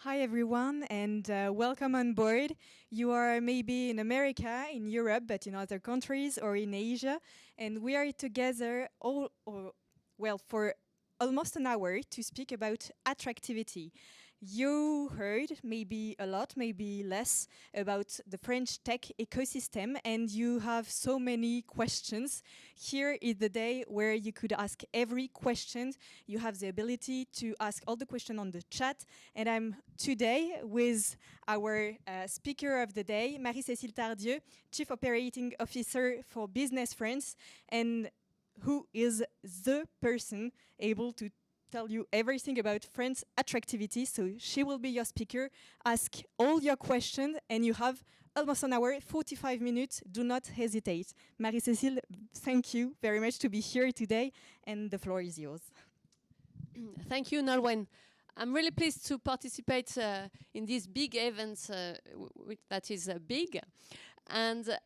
Hi everyone, and welcome on board. You are maybe in America, in Europe, but in other countries or in Asia, and we are together for almost an hour to speak about attractivity. You heard maybe a lot, maybe less about the French tech ecosystem, and you have so many questions. Here is the day where you could ask every question. You have the ability to ask all the questions on the chat, and I'm today with our speaker of the day, Marie-Cécile TARDIEU, Chief Operating Officer for Business France, and who is the person able to tell you everything about France attractivity. So she will be your speaker, ask all your questions, and you have almost an hour, 45 minutes. Do not hesitate. Marie-Cécile, thank you very much to be here today, and the floor is yours. Thank you, Nolwenn. I'm really pleased to participate in this big event that is big. And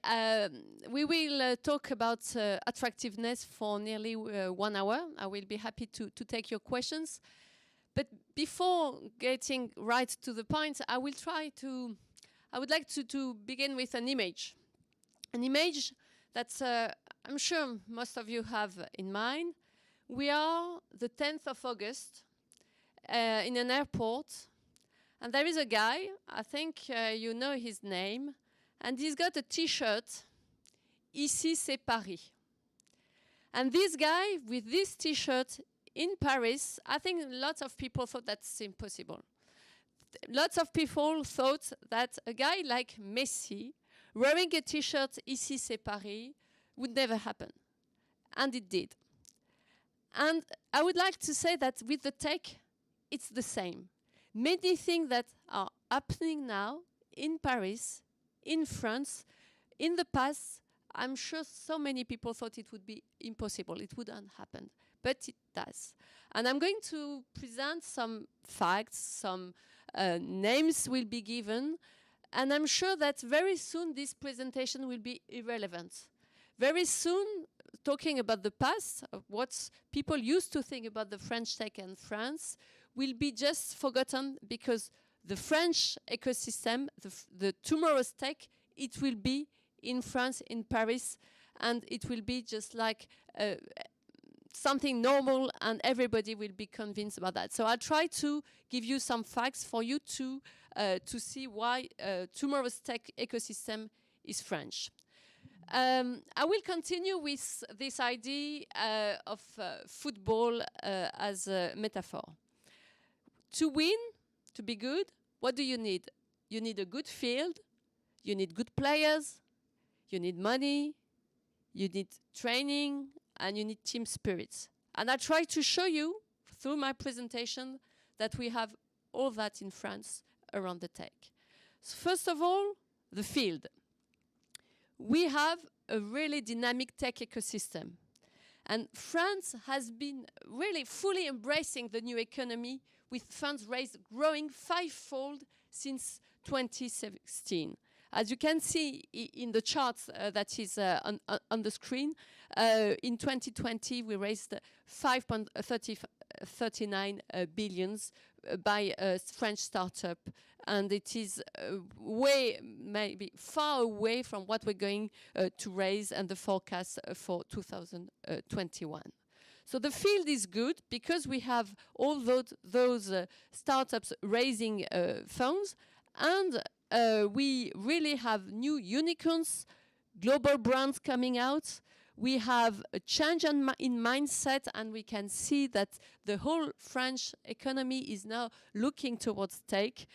we will talk about attractiveness for nearly 1 hour. I will be happy to take your questions. But before getting right to the point, I would like to begin with an image. An image that I'm sure most of you have in mind. We are the 10th of August in an airport, and there is a guy, I think you know his name, and he's got a t-shirt, Ici c'est Paris. And this guy with this t-shirt in Paris, I think lots of people thought that's impossible. Lots of people thought that a guy like Messi wearing a t-shirt, Ici c'est Paris, would never happen. And it did. And I would like to say that with the tech, it's the same. Many things that are happening now in Paris, in France, in the past, I'm sure so many people thought it would be impossible. It wouldn't happen. But it does. And I'm going to present some facts, some names will be given. And I'm sure that very soon this presentation will be irrelevant. Very soon, talking about the past, what people used to think about the French tech and France will be just forgotten, because the French ecosystem, the tomorrow's tech, it will be in France, in Paris, and it will be just like something normal, and everybody will be convinced about that. So I'll try to give you some facts for you to see why tomorrow's tech ecosystem is French. I will continue with this idea of football as a metaphor. To win, to be good, what do you need? You need a good field, you need good players, you need money, you need training, and you need team spirit. And I try to show you through my presentation that we have all that in France around the tech. So first of all, the field. We have a really dynamic tech ecosystem. And France has been really fully embracing the new economy, with funds raised growing fivefold since 2016. As you can see in the charts that is on the screen, in 2020 we raised 5.39 billions by a French startup, and it is maybe far away from what we're going to raise and the forecast for 2021. So the field is good because we have all those startups raising funds, and we really have new unicorns, global brands coming out. We have a change in mindset, and we can see that the whole French economy is now looking towards tech.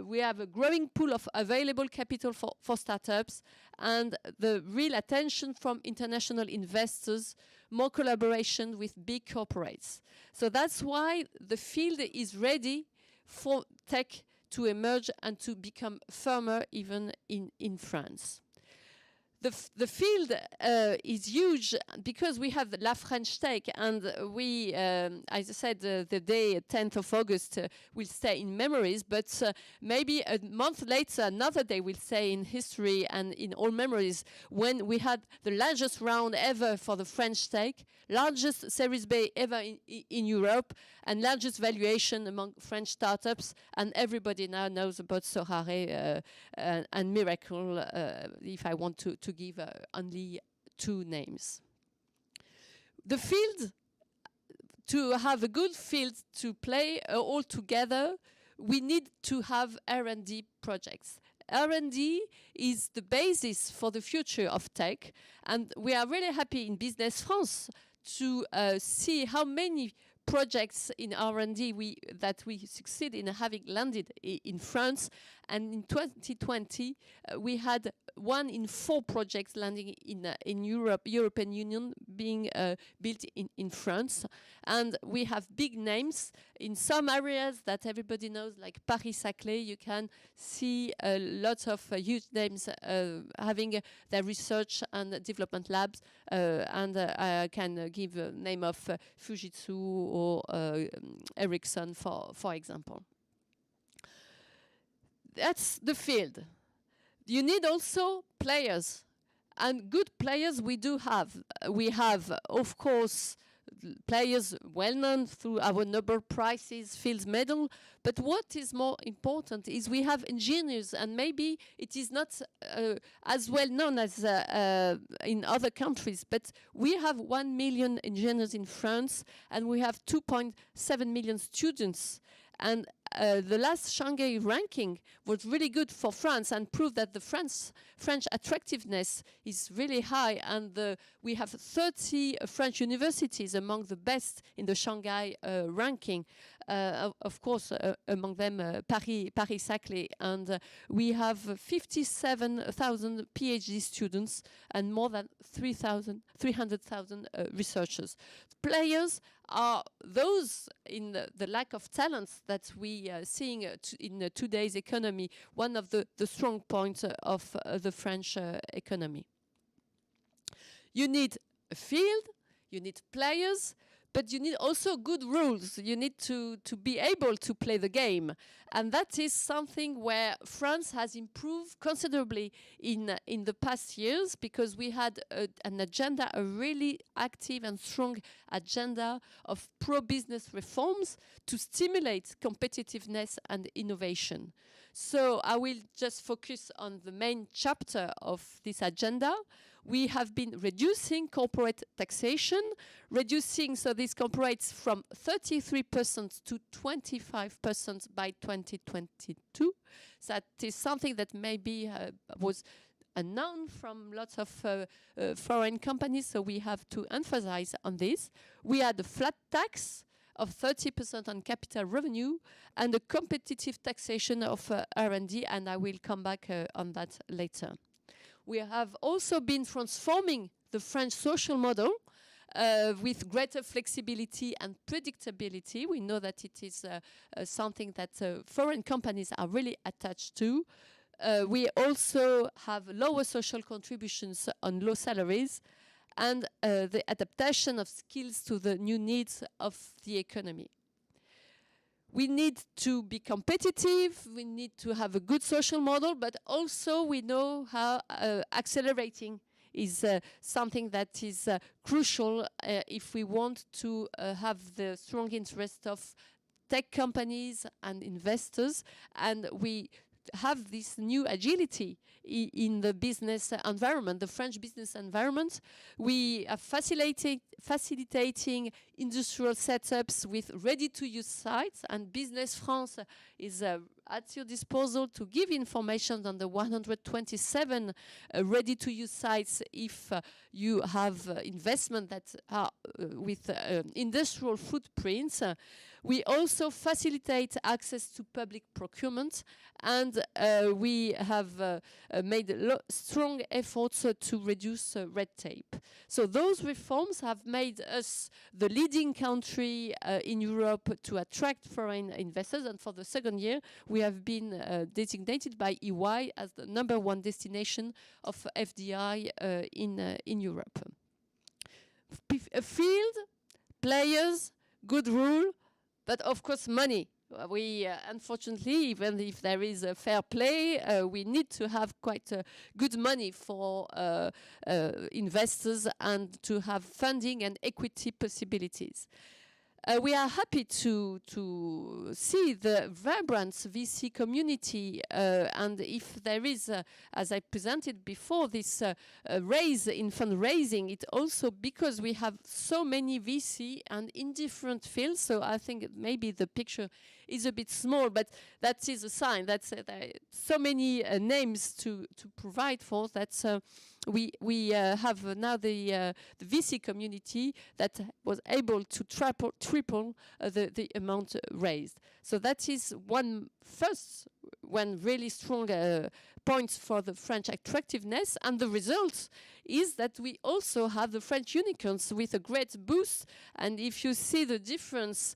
We have a growing pool of available capital for startups, and the real attention from international investors, more collaboration with big corporates. So that's why the field is ready for tech to emerge and to become firmer even in France. The field is huge because we have La French Take, and we, as I said, the day 10th of August will stay in memories, but maybe a month later, another day will stay in history and in all memories, when we had the largest round ever for the French Take, largest Series B ever in Europe, and largest valuation among French startups, and everybody now knows about Sorare and Miracle, if I want to give only two names. The field, to have a good field to play all together, we need to have R&D projects. R&D is the basis for the future of tech, and we are really happy in Business France to see how many projects in R&D that we succeed in having landed in France. And in 2020, we had 1 in 4 projects landing in European Union being built in France. And we have big names in some areas that everybody knows, like Paris-Saclay. You can see a lot of huge names having their research and development labs. And I can give a name of Fujitsu or Ericsson, for example. That's the field. You need also players, and good players we do have. We have, of course, players well known through our Nobel Prizes, Fields Medal, but what is more important is we have engineers, and maybe it is not as well known as in other countries, but we have 1 million engineers in France, and we have 2.7 million students. And the last Shanghai ranking was really good for France and proved that the French attractiveness is really high. And we have 30 French universities among the best in the Shanghai ranking. Of course, among them Paris-Saclay. And we have 57,000 PhD students and more than 300,000 researchers. Players are those in the lack of talents that we are seeing in today's economy, one of the strong points of the French economy. You need a field, you need players, but you need also good rules. You need to be able to play the game. And that is something where France has improved considerably in the past years, because we had an agenda, a really active and strong agenda of pro-business reforms to stimulate competitiveness and innovation. So I will just focus on the main chapter of this agenda. We have been reducing corporate taxation, so this corporates from 33% to 25% by 2022. So that is something that maybe was unknown from lots of foreign companies, so we have to emphasize on this. We had a flat tax of 30% on capital revenue and a competitive taxation of R&D, and I will come back on that later. We have also been transforming the French social model with greater flexibility and predictability. We know that it is something that foreign companies are really attached to. We also have lower social contributions on low salaries, and the adaptation of skills to the new needs of the economy. We need to be competitive, we need to have a good social model, but also we know how accelerating is something that is crucial if we want to have the strong interest of tech companies and investors, and we have this new agility in the business environment, the French business environment. We are facilitating industrial setups with ready-to-use sites, and Business France is at your disposal to give information on the 127 ready-to-use sites if you have investment that are with industrial footprints. We also facilitate access to public procurement, and we have made strong efforts to reduce red tape. So those reforms have made us the leading country in Europe to attract foreign investors, and for the second year we have been designated by EY as the #1 destination of FDI in Europe. Field, players, good rule, but of course money. We unfortunately, even if there is a fair play, we need to have quite good money for investors and to have funding and equity possibilities. We are happy to see the vibrant VC community, and if there is, as I presented before, this raise in fundraising, it also because we have so many VC and in different fields. So I think maybe the picture is a bit small, but that is a sign that there are so many names to provide for that. We have now the VC community that was able to triple the amount raised. So that is one really strong point for the French attractiveness, and the result is that we also have the French unicorns with a great boost. And if you see the difference,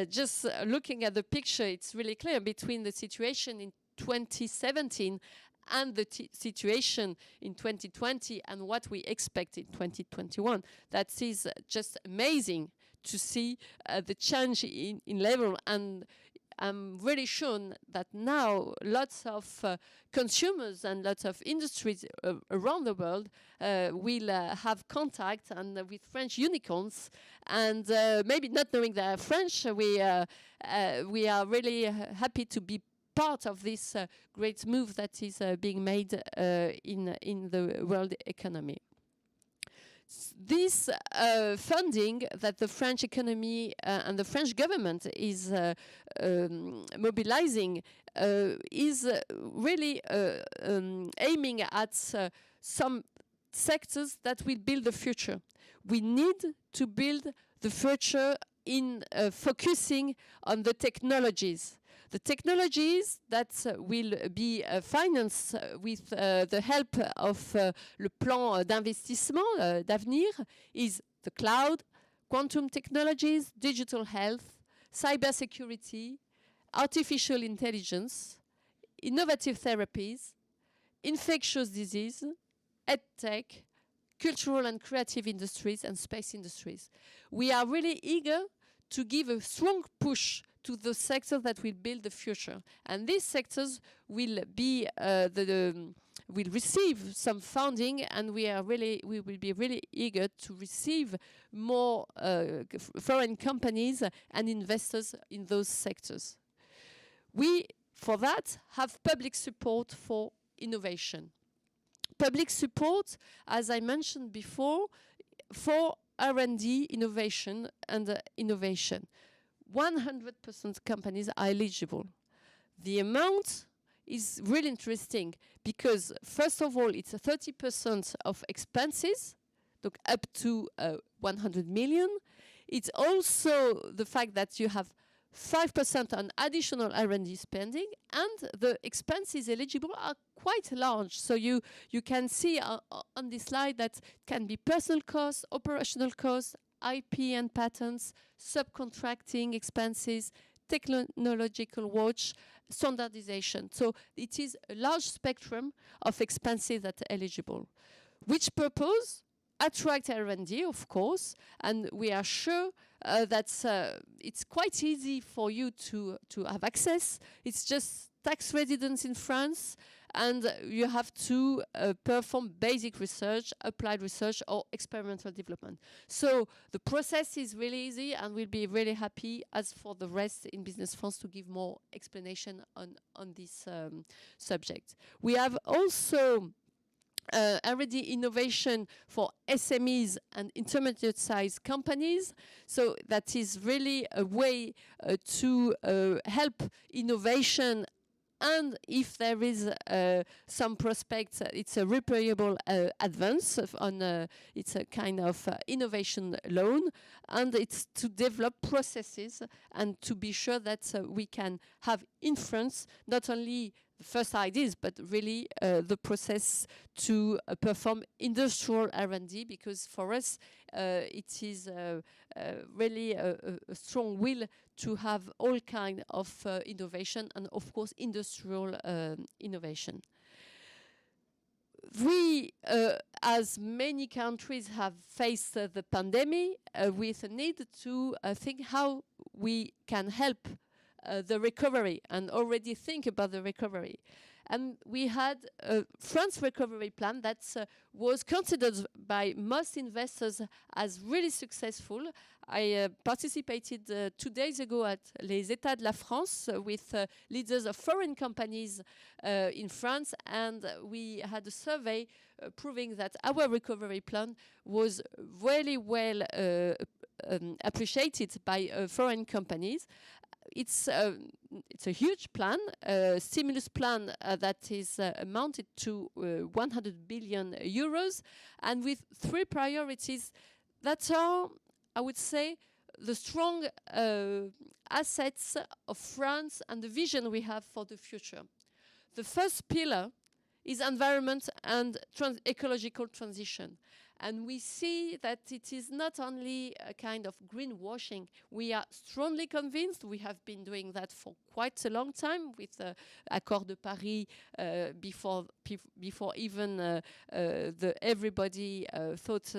just looking at the picture, it's really clear between the situation in 2017 and the situation in 2020 and what we expect in 2021. That is just amazing to see the change in level, and I'm really sure that now lots of consumers and lots of industries around the world will have contact and with French unicorns, and maybe not knowing they're French, we are really happy to be part of this great move that is being made in the world economy. This funding that the French economy and the French government is mobilizing is really aiming at some sectors that will build the future. We need to build the future in focusing on the technologies. The technologies that will be financed with the help of le plan d'investissement d'avenir is the cloud, quantum technologies, digital health, cybersecurity, artificial intelligence, innovative therapies, infectious disease, edtech, cultural and creative industries, and space industries. We are really eager to give a strong push to the sectors that will build the future, and these sectors will be will receive some funding, and we will be really eager to receive more foreign companies and investors in those sectors. We, for that, have public support for innovation. Public support, as I mentioned before, for R&D, innovation and innovation. 100% companies are eligible. The amount is really interesting because, first of all, it's 30% of expenses, donc up to 100 million. It's also the fact that you have 5% on additional R&D spending, and the expenses eligible are quite large. So you can see on this slide that can be personal costs, operational costs, IP and patents, subcontracting expenses, technological watch, standardization. So it is a large spectrum of expenses that are eligible. Which purpose? Attract R&D, of course, and we are sure that it's quite easy for you to have access. It's just tax residence in France, and you have to perform basic research, applied research, or experimental development. So the process is really easy, and we'll be really happy, as for the rest in Business France, to give more explanation on this subject. We have also R&D innovation for SMEs and intermediate-sized companies. So that is really a way to help innovation and if there is some prospects, it's a repayable advance it's a kind of innovation loan, and it's to develop processes and to be sure that we can have influence not only the first ideas, but really the process to perform industrial R&D, because for us it is really a strong will to have all kind of innovation, and of course industrial innovation. We, as many countries have faced the pandemic, with a need to think how we can help the recovery and already think about the recovery. And we had a France recovery plan that was considered by most investors as really successful. I participated 2 days ago at Les États de la France with leaders of foreign companies in France, and we had a survey proving that our recovery plan was really well appreciated by foreign companies. It's a huge plan, stimulus plan that is amounted to 100 billion euros, and with 3 priorities that are, I would say, the strong assets of France and the vision we have for the future. The first pillar is environment and ecological transition. And we see that it is not only a kind of greenwashing. We are strongly convinced, we have been doing that for quite a long time with Accord de Paris before even everybody thought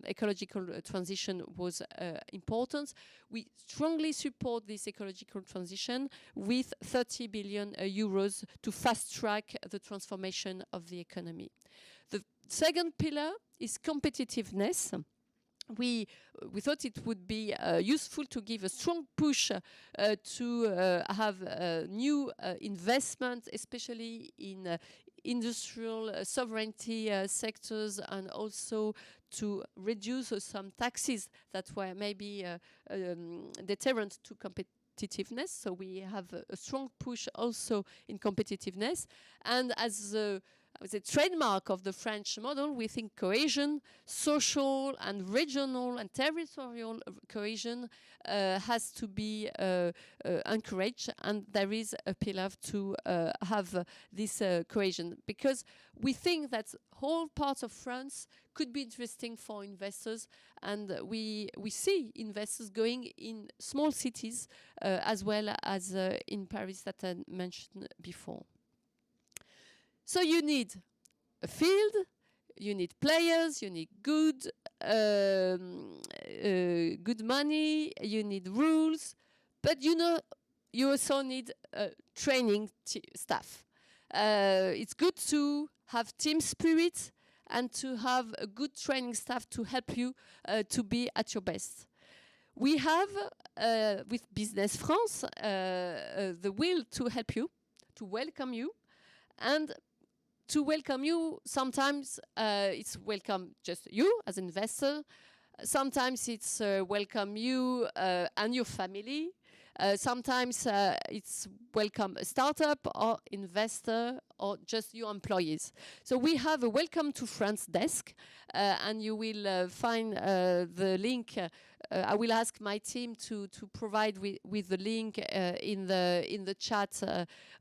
ecological transition was important. We strongly support this ecological transition with 30 billion euros to fast track the transformation of the economy. The second pillar is competitiveness. We thought it would be useful to give a strong push to have new investment, especially in industrial sovereignty sectors, and also to reduce some taxes that were maybe deterrent to competitiveness. So we have a strong push also in competitiveness. And as the trademark of the French model, we think cohesion, social and regional and territorial cohesion has to be encouraged, and there is a pillar to have this cohesion, because we think that whole parts of France could be interesting for investors, and we see investors going in small cities as well as in Paris that I mentioned before. So you need a field, you need players, you need good money, you need rules, but you also need training staff. It's good to have team spirit and to have a good training staff to help you to be at your best. We have, with Business France, the will to help you, to welcome you, and to welcome you, sometimes it's welcome just you as an investor. Sometimes it's welcome you and your family. Sometimes it's welcome a startup or investor or just your employees. So we have a Welcome to France desk, and you will find the link. I will ask my team to provide with the link in the chat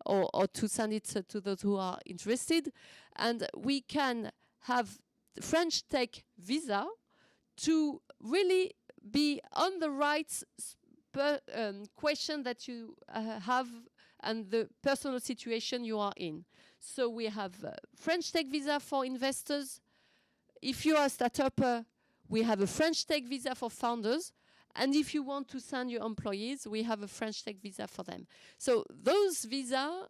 or to send it to those who are interested. And we can have French tech visa to really be on the right question that you have and the personal situation you are in. So we have French tech visa for investors. If you are a startup, we have a French tech visa for founders. And if you want to send your employees, we have a French tech visa for them. So those visas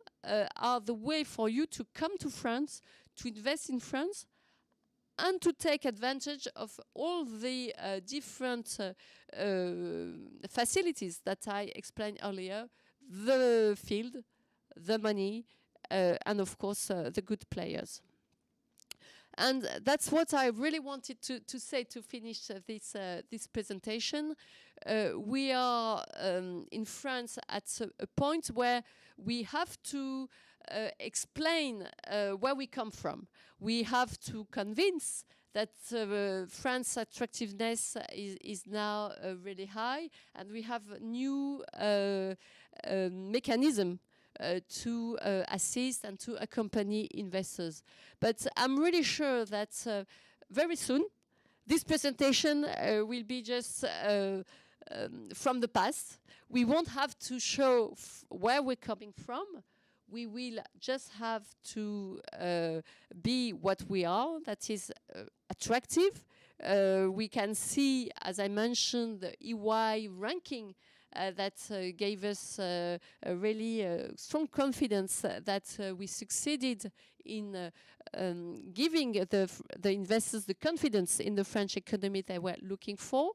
are the way for you to come to France, to invest in France, and to take advantage of all the different facilities that I explained earlier, the field, the money, and of course the good players. And that's what I really wanted to say to finish this presentation. We are in France at a point where we have to explain where we come from. We have to convince that France's attractiveness is now really high, and we have new mechanism to assist and to accompany investors. But I'm really sure that very soon this presentation will be just from the past. We won't have to show where we're coming from. We will just have to be what we are, that is attractive. We can see, as I mentioned, the EY ranking that gave us a really strong confidence that we succeeded in giving the investors the confidence in the French economy they were looking for.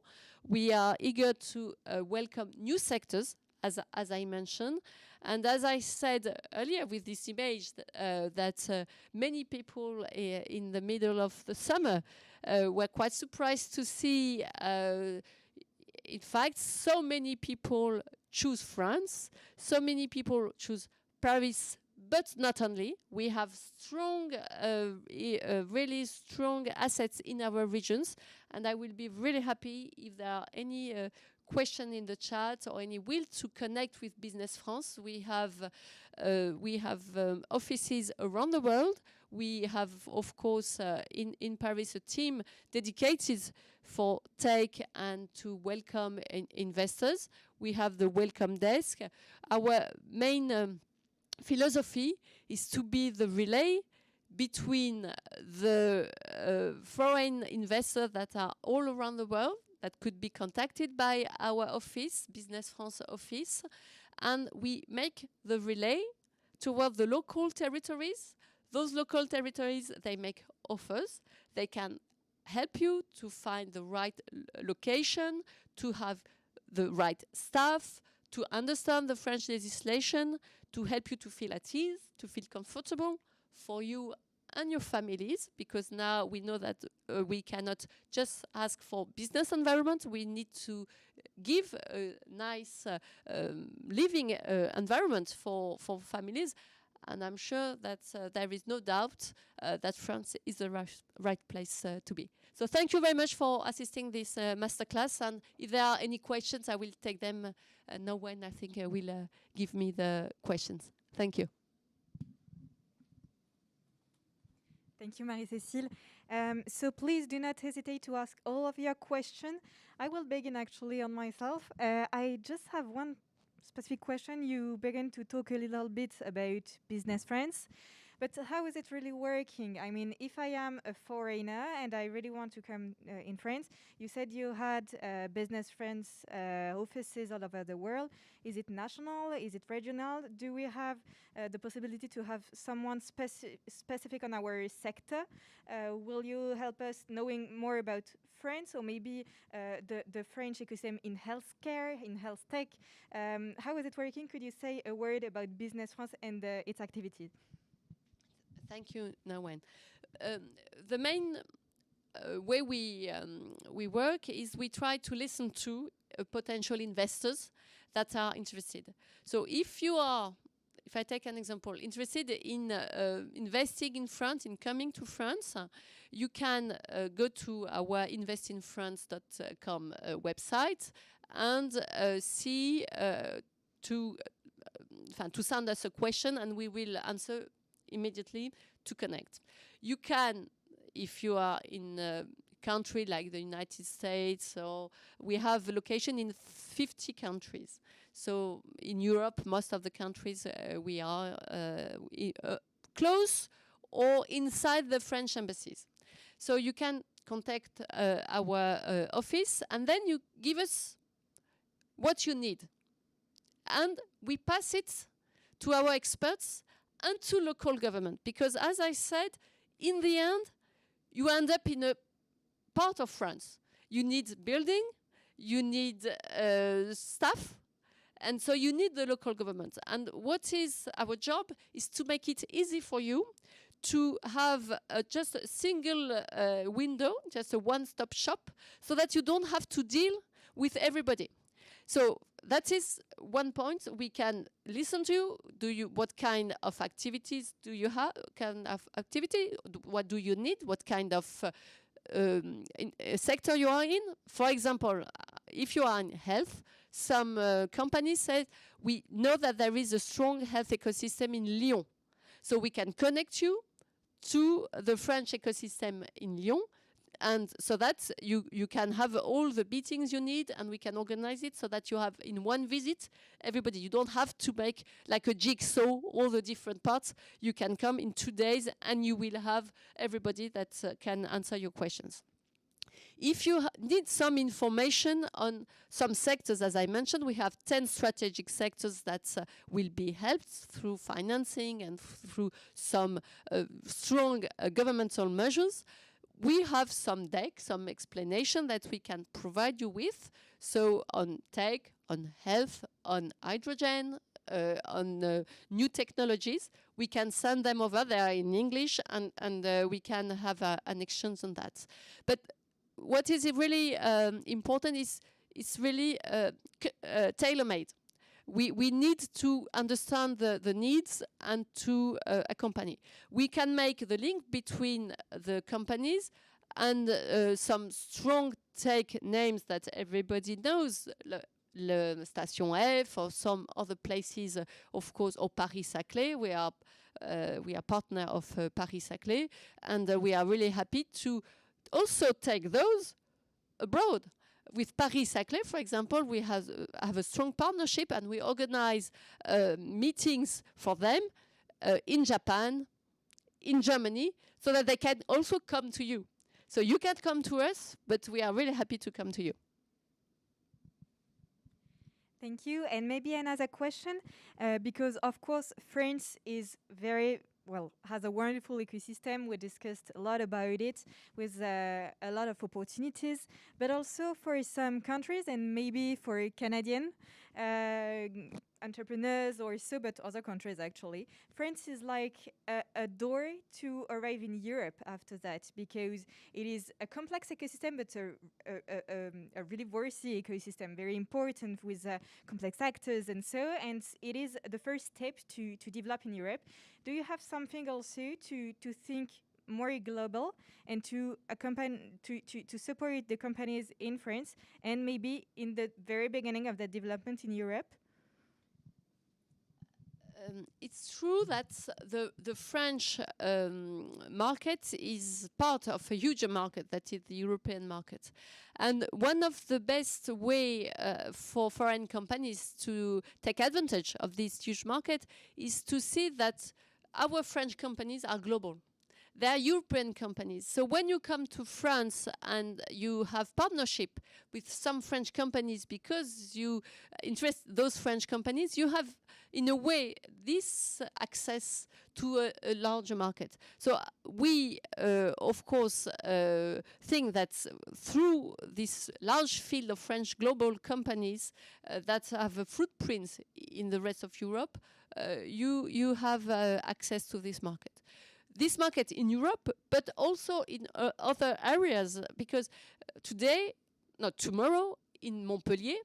We are eager to welcome new sectors, as I mentioned. And as I said earlier with this image, that many people in the middle of the summer were quite surprised to see, in fact, so many people choose France, so many people choose Paris, but not only. We have strong, really strong assets in our regions, and I will be really happy if there are any question in the chat or any will to connect with Business France. We have offices around the world. We have, of course, in Paris, a team dedicated for tech and to welcome investors. We have the welcome desk. Our main philosophy is to be the relay between the foreign investors that are all around the world, that could be contacted by our office, Business France office, and we make the relay toward the local territories. Those local territories, they make offers. They can help you to find the right location, to have the right staff, to understand the French legislation, to help you to feel at ease, to feel comfortable for you and your families, because now we know that we cannot just ask for business environment. We need to give a nice living environment for families. And I'm sure that there is no doubt that France is the right place to be. So thank you very much for assisting this masterclass. And if there are any questions, I will take them. No one, I think, will give me the questions. Thank you. Thank you, Marie-Cécile. So please do not hesitate to ask all of your questions. I will begin actually on myself. I just have one specific question. You began to talk a little bit about Business France, but how is it really working? I mean, if I am a foreigner and I really want to come in France, you said you had Business France offices all over the world. Is it national? Is it regional? Do we have the possibility to have someone specific on our sector? Will you help us knowing more about France, or maybe the French ecosystem in healthcare, in health tech? How is it working? Could you say a word about Business France and its activities? Thank you, Nawen. The main way we work is we try to listen to potential investors that are interested. So if I take an example, interested in investing in France, in coming to France, you can go to our investinfrance.com website and see to send us a question, and we will answer immediately to connect. You can, if you are in a country like the United States, or we have a location in 50 countries. So in Europe, most of the countries we are close or inside the French embassies. So you can contact our office, and then you give us what you need. And we pass it to our experts and to local government. Because as I said, in the end, you end up in a part of France. You need building, you need staff, and so you need the local government. And what is our job is to make it easy for you to have just a single window, just a one-stop shop, so that you don't have to deal with everybody. So that is one point. We can listen to you. What kind of activities do you have? What do you need? What kind of sector you are in? For example, if you are in health, some companies say we know that there is a strong health ecosystem in Lyon, so we can connect you to the French ecosystem in Lyon. And so that you can have all the meetings you need, and we can organize it so that you have in one visit everybody. You don't have to make like a jigsaw all the different parts. You can come in 2 days and you will have everybody that can answer your questions. If you need some information on some sectors, as I mentioned, we have 10 strategic sectors that will be helped through financing and through some strong governmental measures. We have some deck, some explanation that we can provide you with. So on tech, on health, on hydrogen, on new technologies, we can send them over there in English, and we can have an exchange on that. But what is really important is really tailor-made. We need to understand the needs and to accompany. We can make the link between the companies and some strong tech names that everybody knows, le Station F or some other places, of course, or Paris-Saclay. We are partner of Paris-Saclay, and we are really happy to also take those abroad. With Paris-Saclay, for example, we have a strong partnership, and we organize meetings for them in Japan, in Germany, so that they can also come to you. So you can come to us, but we are really happy to come to you. Thank you. And maybe another question, because of course France is has a wonderful ecosystem. We discussed a lot about it, with a lot of opportunities, but also for some countries and maybe for Canadian entrepreneurs or so, but other countries actually. France is like a door to arrive in Europe after that, because it is a complex ecosystem, but a really worthy ecosystem, very important with complex actors and so, and it is the first step to develop in Europe. Do you have something also to think more global and to support the companies in France and maybe in the very beginning of the development in Europe? It's true that the French market is part of a huge market, that is the European market. And one of the best way for foreign companies to take advantage of this huge market is to see that our French companies are global. They are European companies. So when you come to France and you have partnership with some French companies because you interest those French companies, you have, in a way, this access to a larger market. So we, of course, think that through this large field of French global companies that have a footprint in the rest of Europe, you have access to this market. This market in Europe, but also in other areas, because today, not tomorrow, in Montpellier,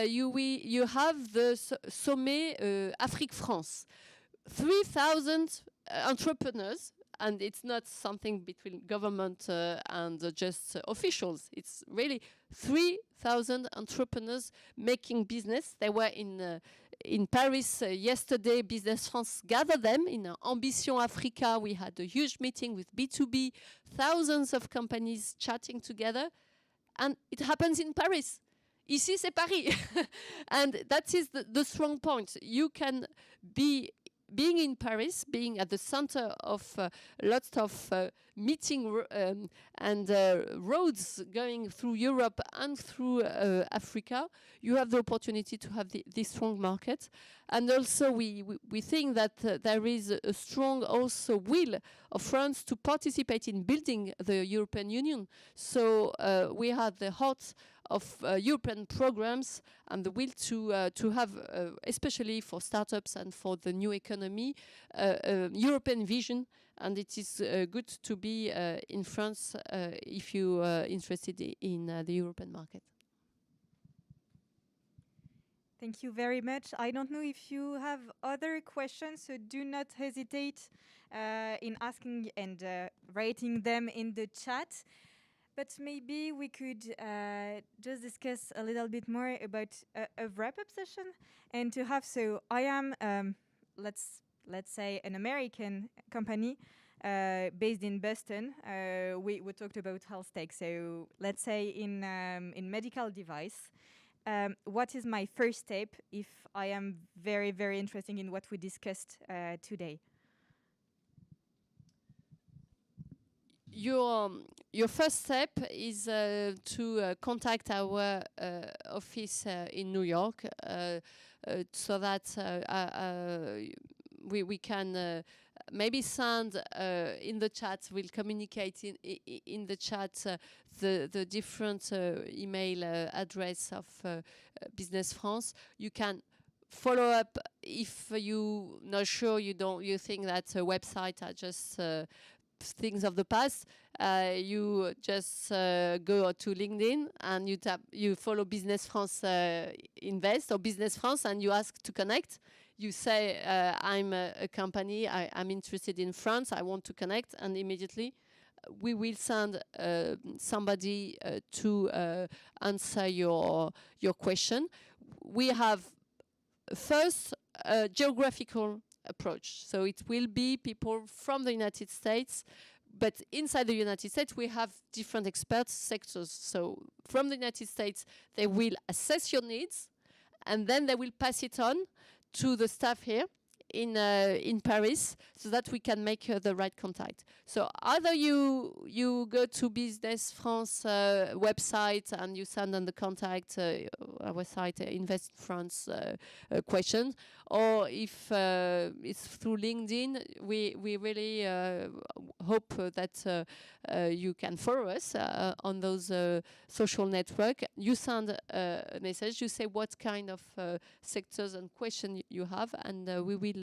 you have the Sommet Afrique-France. 3,000 entrepreneurs, and it's not something between government and just officials. It's really 3,000 entrepreneurs making business. They were in Paris yesterday. Business France gathered them in Ambition Africa. We had a huge meeting with B2B, thousands of companies chatting together, and it happens in Paris. Ici, c'est Paris. And that is the strong point. You can being in Paris, being at the center of lots of meeting and roads going through Europe and through Africa, you have the opportunity to have this strong market. And also we think that there is a strong also will of France to participate in building the European Union. So we are the heart of European programs and the will to have, especially for startups and for the new economy, European vision. And it is good to be in France if you are interested in the European market. Thank you very much. I don't know if you have other questions, so do not hesitate in asking and writing them in the chat. But maybe we could just discuss a little bit more about a wrap-up session. And to have, so I am, let's say, an American company based in Boston. We talked about health tech. So let's say in medical device. What is my first step if I am very, very interested in what we discussed today? Your first step is to contact our office in New York so that we can maybe send in the chat, we'll communicate in the chat the different email address of Business France. You can follow up if you not sure, you think that websites are just things of the past. You just go to LinkedIn and you follow Business France Invest or Business France and you ask to connect. You say, I'm a company, I'm interested in France, I want to connect, and immediately we will send somebody to answer your question. We have first a geographical approach. So it will be people from the United States, but inside the United States we have different experts, sectors. So from the United States they will assess your needs and then they will pass it on to the staff here in Paris so that we can make the right contact. So either you go to Business France website and you send on the contact our site Invest France questions, or if it's through LinkedIn, we really hope that you can follow us on those social network. You send a message, you say what kind of sectors and question you have, and we will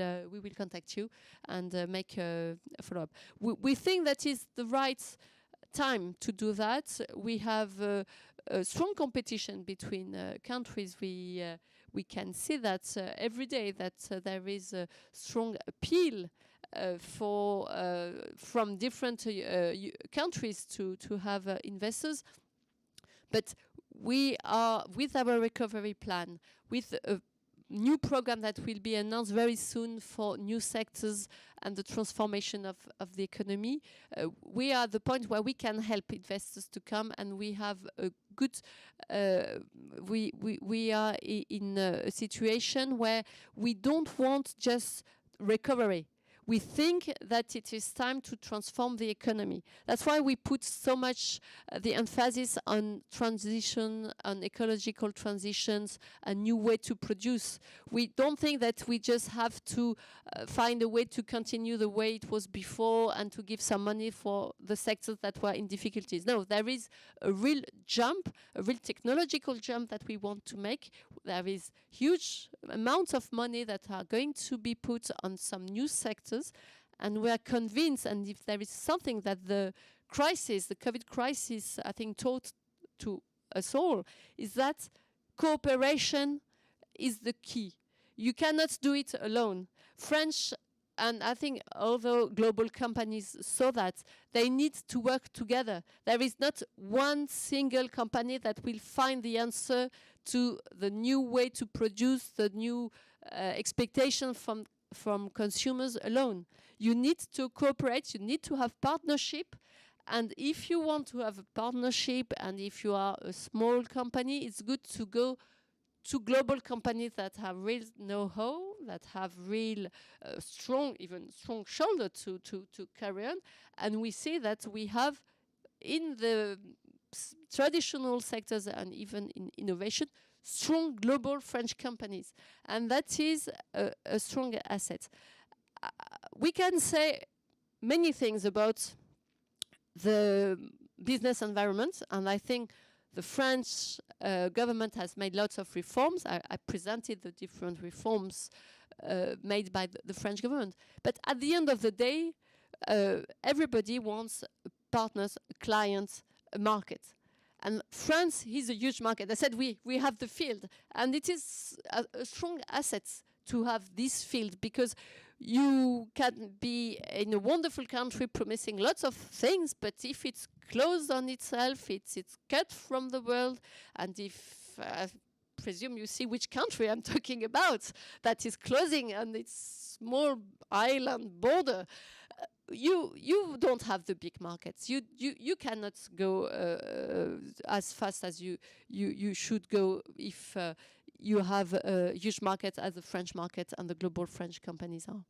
contact you and make a follow-up. We think that is the right time to do that. We have a strong competition between countries. We can see that every day that there is a strong appeal from different countries to have investors. But we are, with our recovery plan, with a new program that will be announced very soon for new sectors and the transformation of the economy, we are at the point where we can help investors to come, and we have a good, we are in a situation where we don't want just recovery. We think that it is time to transform the economy. That's why we put so much the emphasis on transition, on ecological transitions, a new way to produce. We don't think that we just have to find a way to continue the way it was before and to give some money for the sectors that were in difficulties. No, there is a real jump, a real technological jump that we want to make. There is huge amounts of money that are going to be put on some new sectors, and we are convinced, and if there is something that the crisis, the COVID crisis, I think taught to us all, is that cooperation is the key. You cannot do it alone. French, and I think although global companies saw that, they need to work together. There is not one single company that will find the answer to the new way to produce, the new expectation from consumers alone. You need to cooperate, you need to have partnership, and if you want to have a partnership and if you are a small company, it's good to go to global companies that have real know-how, that have real strong shoulder to carry on. And we see that we have in the traditional sectors and even in innovation, strong global French companies. And that is a strong asset. We can say many things about the business environment, and I think the French government has made lots of reforms. I presented the different reforms made by the French government. But at the end of the day, everybody wants partners, clients, a market. And France is a huge market. I said we have the field, and it is a strong asset to have this field, because you can be in a wonderful country promising lots of things, but if it's closed on itself, it's cut from the world, and if I presume you see which country I'm talking about, that is closing on its small island border, you don't have the big markets. You cannot go as fast as you should go if you have a huge market as the French market and the global French companies are.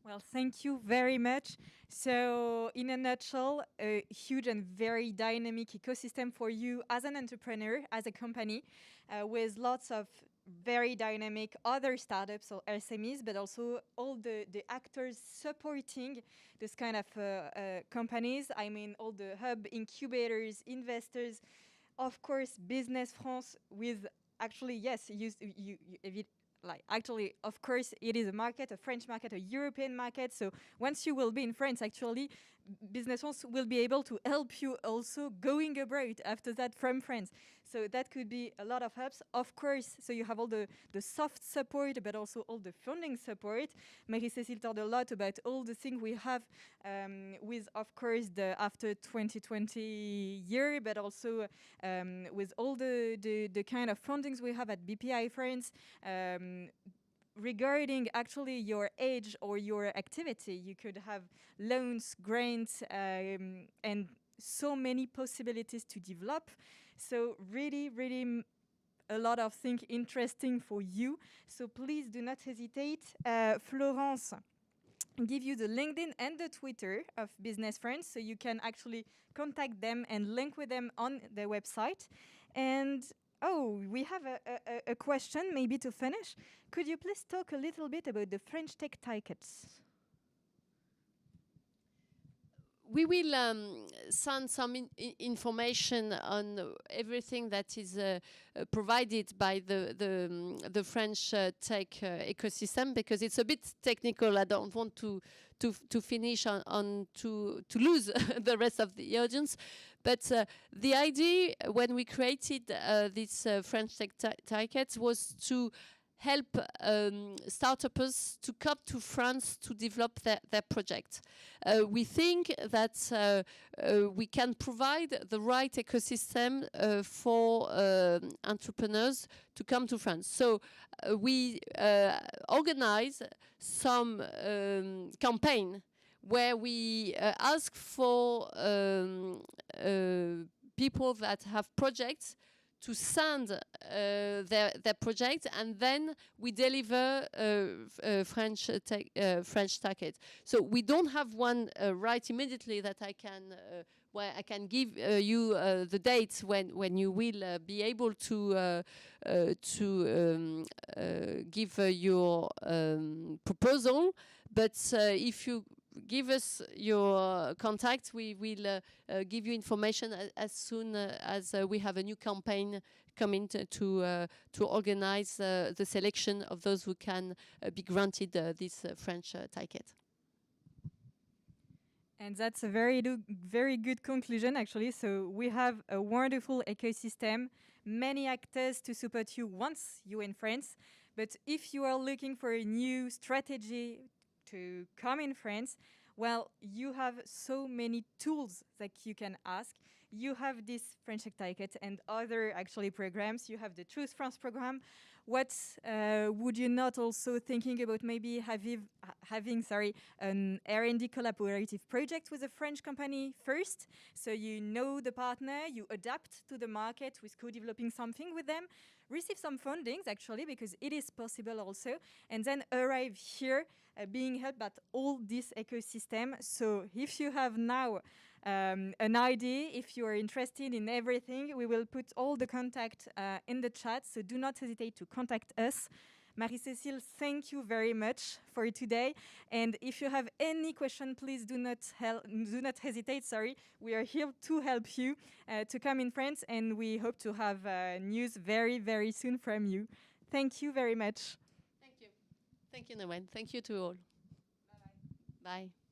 Well, thank you very much. So, in a nutshell, a huge and very dynamic ecosystem for you as an entrepreneur, as a company, with lots of very dynamic other startups or SMEs, but also all the actors supporting this kind of companies. I mean, all the hub incubators, investors, of course, Business France with actually, yes, actually, of course, it is a market, a French market, a European market. So once you will be in France, actually, Business France will be able to help you also going abroad after that from France. So that could be a lot of helps, of course. So you have all the soft support, but also all the funding support. Marie-Cécile told a lot about all the things we have with, of course, the after 2020 year, but also with all the kind of fundings we have at BPI France. Regarding actually your age or your activity, you could have loans, grants, and so many possibilities to develop. So really, really a lot of things interesting for you. So please do not hesitate. Florence give you the LinkedIn and the Twitter of Business France, so you can actually contact them and link with them on their website. And oh, we have a question maybe to finish. Could you please talk a little bit about the French tech tickets? We will send some information on everything that is provided by the French tech ecosystem, because it's a bit technical. I don't want to finish to lose the rest of the audience. But the idea when we created this French tech tickets was to help startups to come to France to develop their project. We think that we can provide the right ecosystem for entrepreneurs to come to France. So we organize some campaign where we ask for people that have projects to send their project, and then we deliver French ticket. So we don't have one right immediately that I can where I can give you the dates when you will be able to give your proposal. But if you give us your contact, we will give you information as soon as we have a new campaign coming to organize the selection of those who can be granted this French ticket. And that's a very good conclusion, actually. So we have a wonderful ecosystem, many actors to support you once you're in France. But if you are looking for a new strategy to come in France, well, you have so many tools that you can ask. You have this French Tech Ticket and other actually programs. You have the Choose France program. What would you not also thinking about maybe having an R&D collaborative project with a French company first, so you know the partner, you adapt to the market with co-developing something with them, receive some fundings actually, because it is possible also, and then arrive here being helped by all this ecosystem. So if you have now an idea, if you are interested in everything, we will put all the contact in the chat, so do not hesitate to contact us. Marie-Cécile, thank you very much for today. And if you have any question, please do not hesitate. Sorry, we are here to help you to come in France, and we hope to have news very, very soon from you. Thank you very much. Thank you. Thank you, Noël. Thank you to all. Bye-bye. Bye.